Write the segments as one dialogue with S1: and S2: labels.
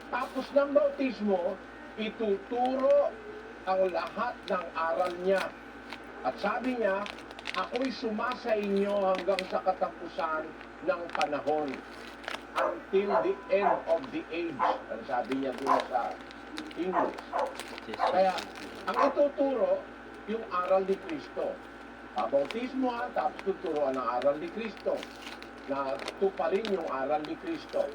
S1: Tapos ng bautismo, ituturo ang lahat ng aral niya. At sabi niya, ako'y sumasa inyo hanggang sa katapusan ng panahon. Until the end of the age. Ang sabi niya doon sa English. Kaya, ang ituturo, yung aral ni Kristo. Bautismo tapos tuturuan ang aral ni Kristo. Na tuparin yung aral ni Kristo.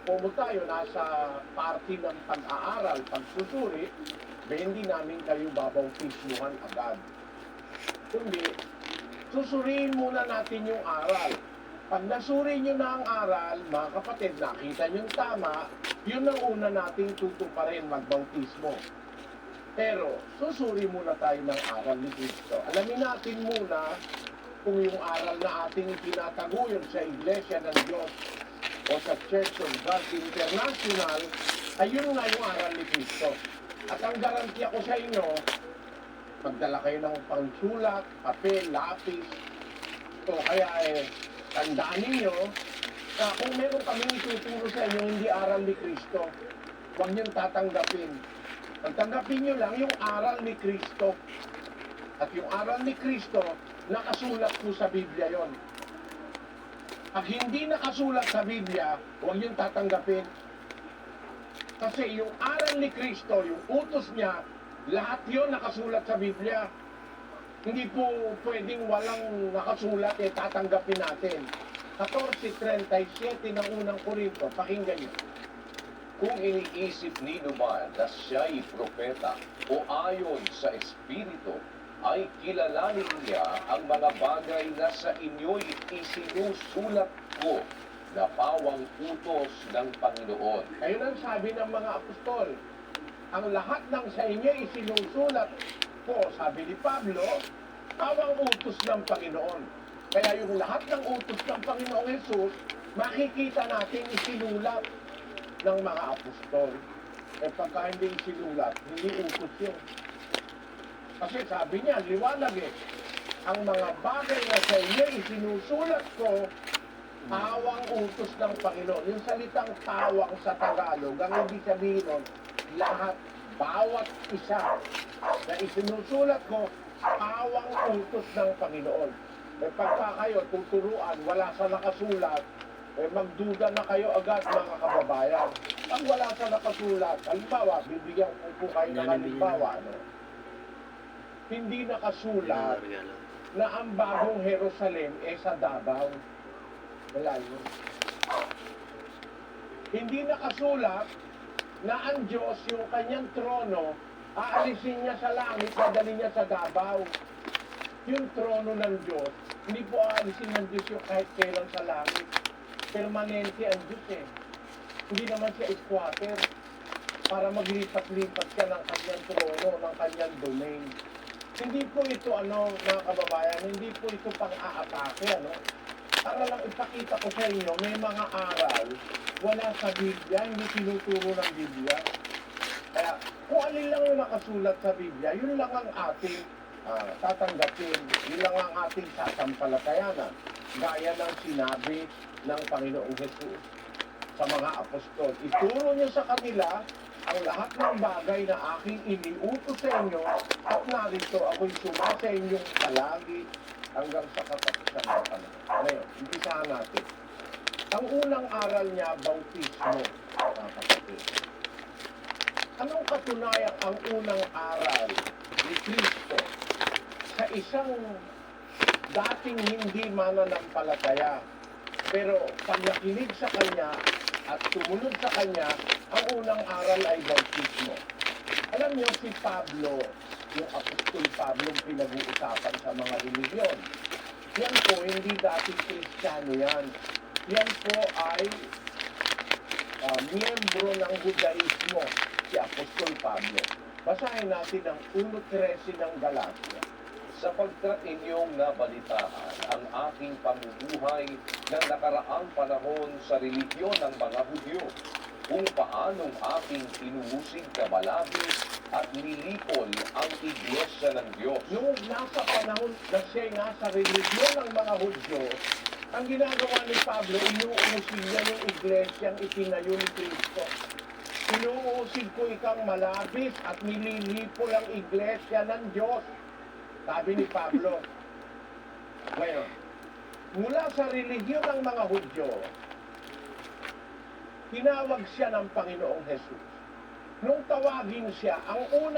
S1: Kung tayo nasa party ng pag-aaral, pagsusuri, hindi namin kayo babautismuhan agad. Kundi, susuriin muna natin yung aral. Pag nasuri nyo na ang aral, mga kapatid, nakita nyo tama, yun ang una nating tutuparin magbautismo. Pero, susuri muna tayo ng aral ni Kristo. Alamin natin muna kung yung aral na ating itinataguyod sa Iglesia ng Diyos o sa Church of God International, ayun nga yung aral ni Kristo. At ang garantiya ko sa inyo, magdala kayo ng pangsulat, papel, lapis, o kaya tandaan ninyo na kung meron kaming ituturo sa inyo hindi aral ni Kristo, huwag niyong tatanggapin. Tanggapin niyo lang yung aral ni Kristo. At yung aral ni Kristo, nakasulat po sa Biblia yon. Pag hindi nakasulat sa Biblia, huwag niyong tatanggapin. Kasi yung aral ni Kristo, yung utos niya, lahat yon nakasulat sa Biblia. Hindi po pwedeng walang nakasulat, tatanggapin natin. 14:37 ng unang Korinto, pakinggan niyo.
S2: Kung iniisip ninyo man na siya'y propeta o ayon sa Espiritu, ay kilalanin niya ang mga bagay na sa inyo'y isinusulat ko na pawang utos ng Panginoon.
S1: Ayun ang sabi ng mga apostol. Ang lahat ng sa inyo isinusulat ko, sabi ni Pablo, pawang utos ng Panginoon. Kaya yung lahat ng utos ng Panginoong Jesus, makikita natin isinulat ng mga apostol. Pagka hindi isinulat, hindi utos yun. Kasi sabi niya, liwanag ang mga bagay na sa inyo isinusulat ko, pawang utos ng Panginoon. Yung salitang pawang sa Tagalog, ang ibig sabihin nun, lahat, bawat isa na isinusulat ko, pawang utos ng Panginoon. Pagka kayo tuturuan, wala sa nakasulat, magduda na kayo agad mga kababayan. Pag wala sa nakasulat, halimbawa, bibigyan ko po kayo ng halimbawa, hindi nakasulat na ang bagong Jerusalem sa Davao. Wala yun. Hindi nakasulat na ang Diyos, yung kanyang trono, aalisin niya sa langit, dadalhin niya sa Davao. Yung trono ng Diyos, hindi po aalisin ng Diyos yung kahit kailan sa langit. Permanente ang Diyos Hindi naman siya squatter para maglipat-lipat siya ng kanyang trono, ng kanyang domain. Hindi po ito, mga kababayan, hindi po ito pang-aatake, Para lang ipakita ko sa inyo, may mga aral, wala sa Biblia, hindi tinuturo ng Biblia. Kaya, kung alin lang yung nakasulat sa Biblia, yun lang ang ating tatanggapin, yun lang ang ating sasampalatayanan. Gaya ng sinabi ng Panginoong Jesus sa mga apostol. Ituro niyo sa kanila ang lahat ng bagay na aking iniutos sa inyo at narito ako'y suma sa inyong palagi hanggang sa katapusan ng panahon. Ngayon, umpisahan natin. Ang unang aral niya, bautismo, mga kapatid. Anong katunayan ang unang aral ni Kristo sa isang dating hindi mananampalataya? Pero pag nakinig sa Kanya at sumunod sa Kanya, ang unang aral ay bautismo. Alam niyo si Pablo, yung Apostol Pablo pinag-uusapan sa mga religiyon. Yan po, hindi dating Kristiyano yan. Yan po ay miyembro ng Judaismo, si Apostol Pablo. Basahin natin ang 1:13 ng Galatia.
S2: Sapagkat inyong nabalitaan ang aking pamumuhay ng nakaraang panahon sa relihiyon ng mga Hudyo, kung paanong aking pinuhusig kabalagis at nilipol ang Iglesia ng Diyos.
S1: Nung nasa panahon na siya nasa relihiyon ng mga Hudyo, ang ginagawa ni Pablo, inuusig niya yung iglesyang itinayo ni Kristo. Sinosid ko ikang malabis at nililipo ang iglesia ng Diyos. Sabi ni Pablo. Ngayon, mula sa relihiyon ng mga Hudyo, tinawag siya ng Panginoong Jesus. Nung tawagin siya, ang unang